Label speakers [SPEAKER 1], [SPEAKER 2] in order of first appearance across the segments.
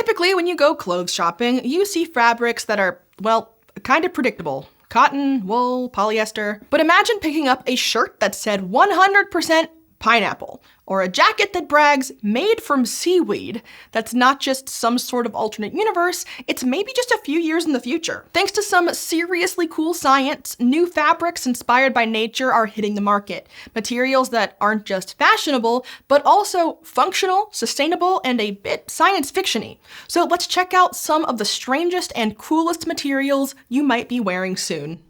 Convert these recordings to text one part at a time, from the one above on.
[SPEAKER 1] Typically, when you go clothes shopping, you see fabrics that are, well, kind of predictable. Cotton, wool, polyester. But imagine picking up a shirt that said 100% pineapple, or a jacket that brags made from seaweed. That's not just some sort of alternate universe, it's maybe just a few years in the future. Thanks to some seriously cool science, new fabrics inspired by nature are hitting the market. Materials that aren't just fashionable, but also functional, sustainable, and a bit science fiction-y. So let's check out some of the strangest and coolest materials you might be wearing soon.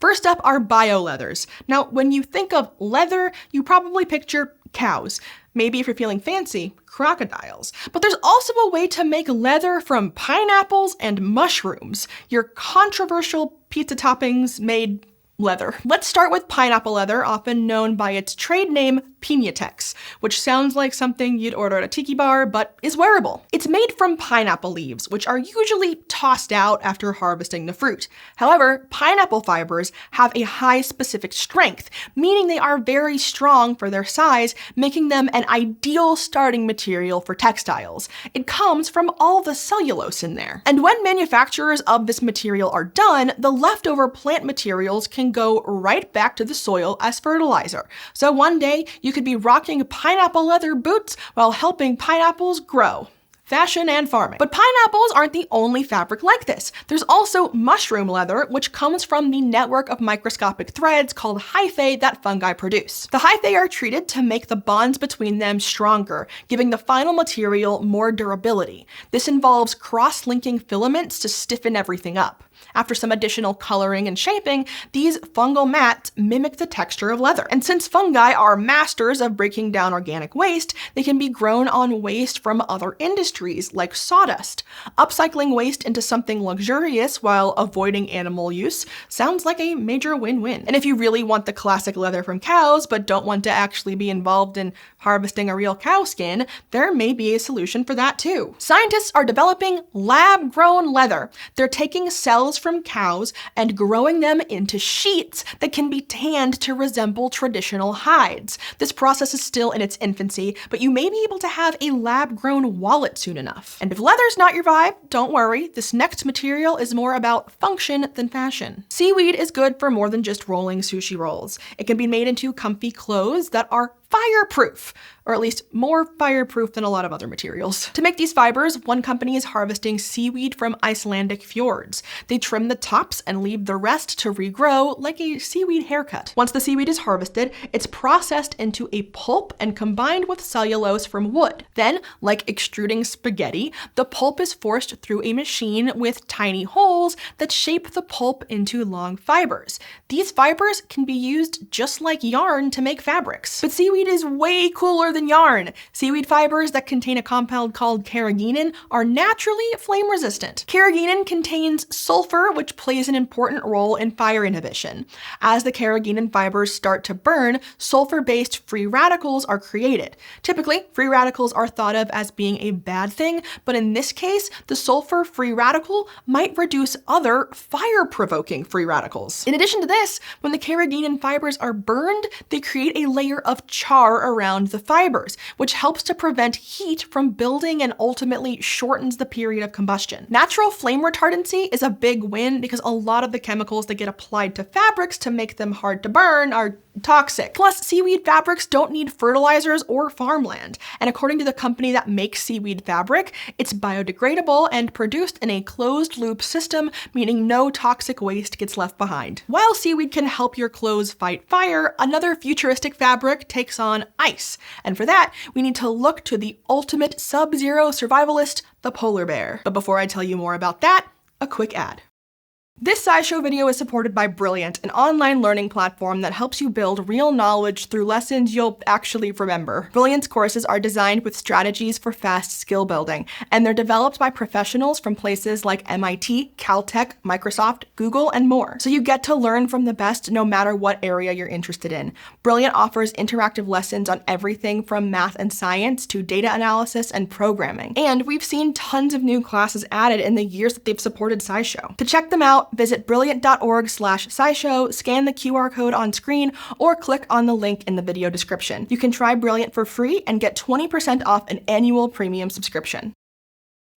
[SPEAKER 1] First up are bioleathers. Now, when you think of leather, you probably picture cows. Maybe if you're feeling fancy, crocodiles. But there's also a way to make leather from pineapples and mushrooms. Your controversial pizza toppings made leather. Let's start with pineapple leather, often known by its trade name Piñatex, which sounds like something you'd order at a tiki bar, but is wearable. It's made from pineapple leaves, which are usually tossed out after harvesting the fruit. However, pineapple fibers have a high specific strength, meaning they are very strong for their size, making them an ideal starting material for textiles. It comes from all the cellulose in there. And when manufacturers of this material are done, the leftover plant materials can go right back to the soil as fertilizer. So one day, you could be rocking pineapple leather boots while helping pineapples grow. Fashion and farming. But pineapples aren't the only fabric like this. There's also mushroom leather, which comes from the network of microscopic threads called hyphae that fungi produce. The hyphae are treated to make the bonds between them stronger, giving the final material more durability. This involves cross-linking filaments to stiffen everything up. After some additional coloring and shaping, these fungal mats mimic the texture of leather. And since fungi are masters of breaking down organic waste, they can be grown on waste from other industries, like sawdust. Upcycling waste into something luxurious while avoiding animal use sounds like a major win-win. And if you really want the classic leather from cows, but don't want to actually be involved in harvesting a real cow skin, there may be a solution for that too. Scientists are developing lab-grown leather. They're taking cells from cows and growing them into sheets that can be tanned to resemble traditional hides. This process is still in its infancy, but you may be able to have a lab-grown wallet soon enough. And if leather's not your vibe, don't worry, this next material is more about function than fashion. Seaweed is good for more than just rolling sushi rolls. It can be made into comfy clothes that are fireproof, or at least more fireproof than a lot of other materials. To make these fibers, one company is harvesting seaweed from Icelandic fjords. They trim the tops and leave the rest to regrow like a seaweed haircut. Once the seaweed is harvested, it's processed into a pulp and combined with cellulose from wood. Then, like extruding spaghetti, the pulp is forced through a machine with tiny holes that shape the pulp into long fibers. These fibers can be used just like yarn to make fabrics. But seaweed is way cooler than yarn. Seaweed fibers that contain a compound called carrageenan are naturally flame resistant. Carrageenan contains sulfur, which plays an important role in fire inhibition. As the carrageenan fibers start to burn, sulfur-based free radicals are created. Typically, free radicals are thought of as being a bad thing, but in this case, the sulfur-free radical might reduce other fire-provoking free radicals. In addition to this, when the carrageenan fibers are burned, they create a layer of char around the fibers, which helps to prevent heat from building and ultimately shortens the period of combustion. Natural flame retardancy is a big win because a lot of the chemicals that get applied to fabrics to make them hard to burn are toxic. Plus, seaweed fabrics don't need fertilizers or farmland. And according to the company that makes seaweed fabric, it's biodegradable and produced in a closed-loop system, meaning no toxic waste gets left behind. While seaweed can help your clothes fight fire, another futuristic fabric takes on ice. And for that, we need to look to the ultimate sub-zero survivalist, the polar bear. But before I tell you more about that, a quick ad. This SciShow video is supported by Brilliant, an online learning platform that helps you build real knowledge through lessons you'll actually remember. Brilliant's courses are designed with strategies for fast skill building, and they're developed by professionals from places like MIT, Caltech, Microsoft, Google, and more. So you get to learn from the best no matter what area you're interested in. Brilliant offers interactive lessons on everything from math and science to data analysis and programming. And we've seen tons of new classes added in the years that they've supported SciShow. To check them out, out, visit brilliant.org/scishow, scan the QR code on screen, or click on the link in the video description. You can try Brilliant for free and get 20% off an annual premium subscription.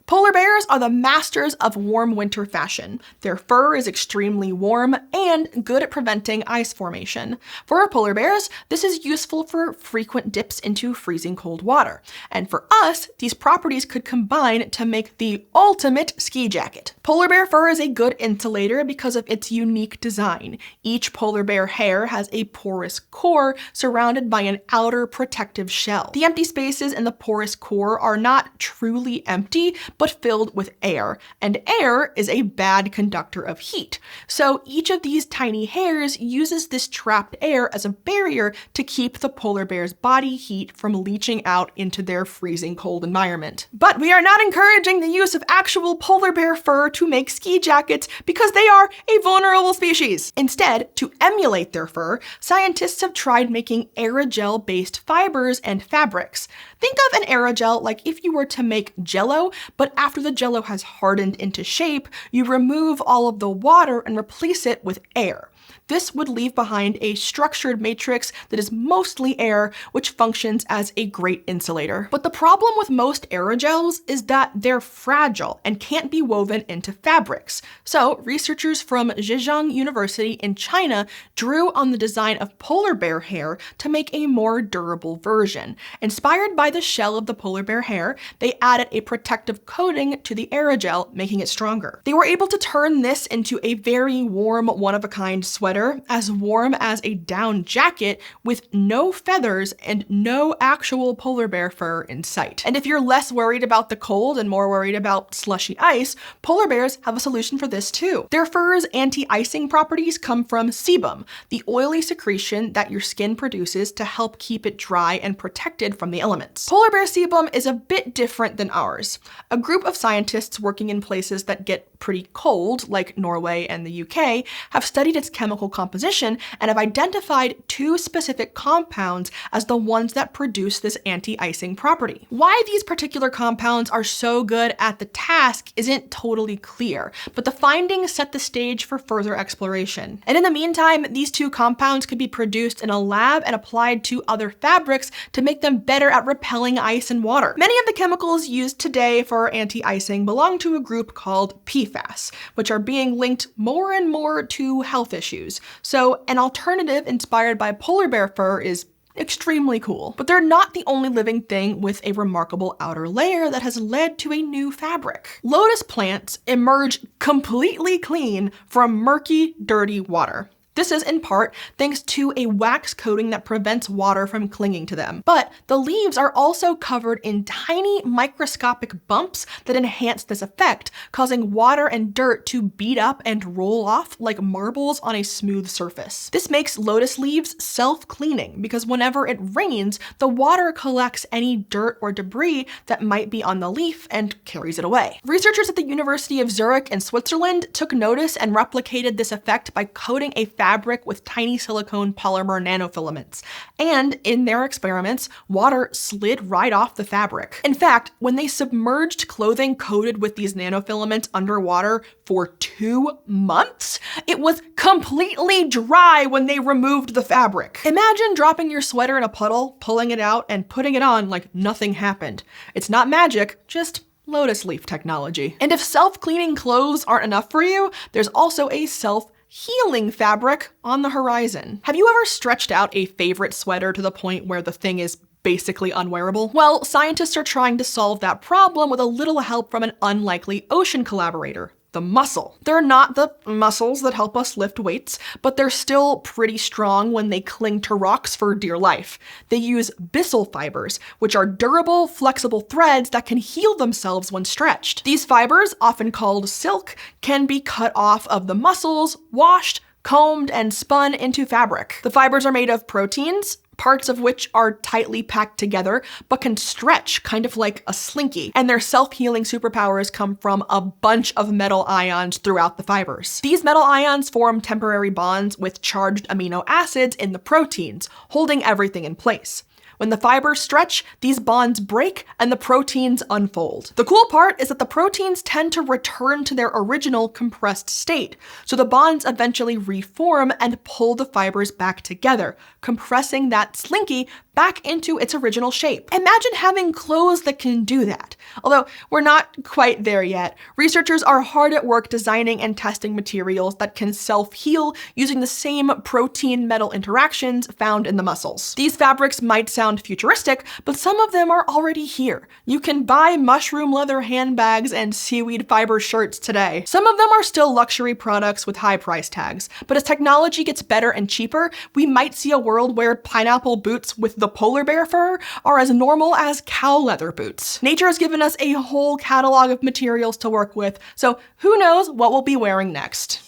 [SPEAKER 1] Polar bears are the masters of warm winter fashion. Their fur is extremely warm and good at preventing ice formation. For polar bears, this is useful for frequent dips into freezing cold water. And for us, these properties could combine to make the ultimate ski jacket. Polar bear fur is a good insulator because of its unique design. Each polar bear hair has a porous core surrounded by an outer protective shell. The empty spaces in the porous core are not truly empty, but filled with air, and air is a bad conductor of heat. So each of these tiny hairs uses this trapped air as a barrier to keep the polar bear's body heat from leaching out into their freezing cold environment. But we are not encouraging the use of actual polar bear fur to make ski jackets because they are a vulnerable species. Instead, to emulate their fur, scientists have tried making aerogel-based fibers and fabrics. Think of an aerogel like if you were to make Jell-O, but after the Jell-O has hardened into shape, you remove all of the water and replace it with air. This would leave behind a structured matrix that is mostly air, which functions as a great insulator. But the problem with most aerogels is that they're fragile and can't be woven into fabrics. So researchers from Zhejiang University in China drew on the design of polar bear hair to make a more durable version. Inspired by the shell of the polar bear hair, they added a protective coating to the aerogel, making it stronger. They were able to turn this into a very warm, one-of-a-kind sweater, as warm as a down jacket with no feathers and no actual polar bear fur in sight. And if you're less worried about the cold and more worried about slushy ice, polar bears have a solution for this too. Their fur's anti-icing properties come from sebum, the oily secretion that your skin produces to help keep it dry and protected from the elements. Polar bear sebum is a bit different than ours. A group of scientists working in places that get pretty cold, like Norway and the UK, have studied its chemical composition and have identified two specific compounds as the ones that produce this anti-icing property. Why these particular compounds are so good at the task isn't totally clear, but the findings set the stage for further exploration. And in the meantime, these two compounds could be produced in a lab and applied to other fabrics to make them better at repelling ice and water. Many of the chemicals used today for anti-icing belong to a group called PFAS, which are being linked more and more to health issues. So an alternative inspired by polar bear fur is extremely cool. But they're not the only living thing with a remarkable outer layer that has led to a new fabric. Lotus plants emerge completely clean from murky, dirty water. This is in part thanks to a wax coating that prevents water from clinging to them. But the leaves are also covered in tiny microscopic bumps that enhance this effect, causing water and dirt to beat up and roll off like marbles on a smooth surface. This makes lotus leaves self-cleaning because whenever it rains, the water collects any dirt or debris that might be on the leaf and carries it away. Researchers at the University of Zurich in Switzerland took notice and replicated this effect by coating a fabric with tiny silicone polymer nanofilaments. And in their experiments, water slid right off the fabric. In fact, when they submerged clothing coated with these nanofilaments underwater for 2 months, it was completely dry when they removed the fabric. Imagine dropping your sweater in a puddle, pulling it out, and putting it on like nothing happened. It's not magic, just lotus leaf technology. And if self-cleaning clothes aren't enough for you, there's also a self-healing fabric on the horizon. Have you ever stretched out a favorite sweater to the point where the thing is basically unwearable? Well, scientists are trying to solve that problem with a little help from an unlikely ocean collaborator: the mussel. They're not the muscles that help us lift weights, but they're still pretty strong when they cling to rocks for dear life. They use byssal fibers, which are durable, flexible threads that can heal themselves when stretched. These fibers, often called silk, can be cut off of the mussels, washed, combed, and spun into fabric. The fibers are made of proteins, parts of which are tightly packed together, but can stretch kind of like a slinky. And their self-healing superpowers come from a bunch of metal ions throughout the fibers. These metal ions form temporary bonds with charged amino acids in the proteins, holding everything in place. When the fibers stretch, these bonds break and the proteins unfold. The cool part is that the proteins tend to return to their original compressed state, so the bonds eventually reform and pull the fibers back together, compressing that slinky back into its original shape. Imagine having clothes that can do that. Although we're not quite there yet, researchers are hard at work designing and testing materials that can self-heal using the same protein-metal interactions found in the muscles. These fabrics might sound futuristic, but some of them are already here. You can buy mushroom leather handbags and seaweed fiber shirts today. Some of them are still luxury products with high price tags, but as technology gets better and cheaper, we might see a world where pineapple boots with the polar bear fur are as normal as cow leather boots. Nature has given us a whole catalog of materials to work with, so who knows what we'll be wearing next.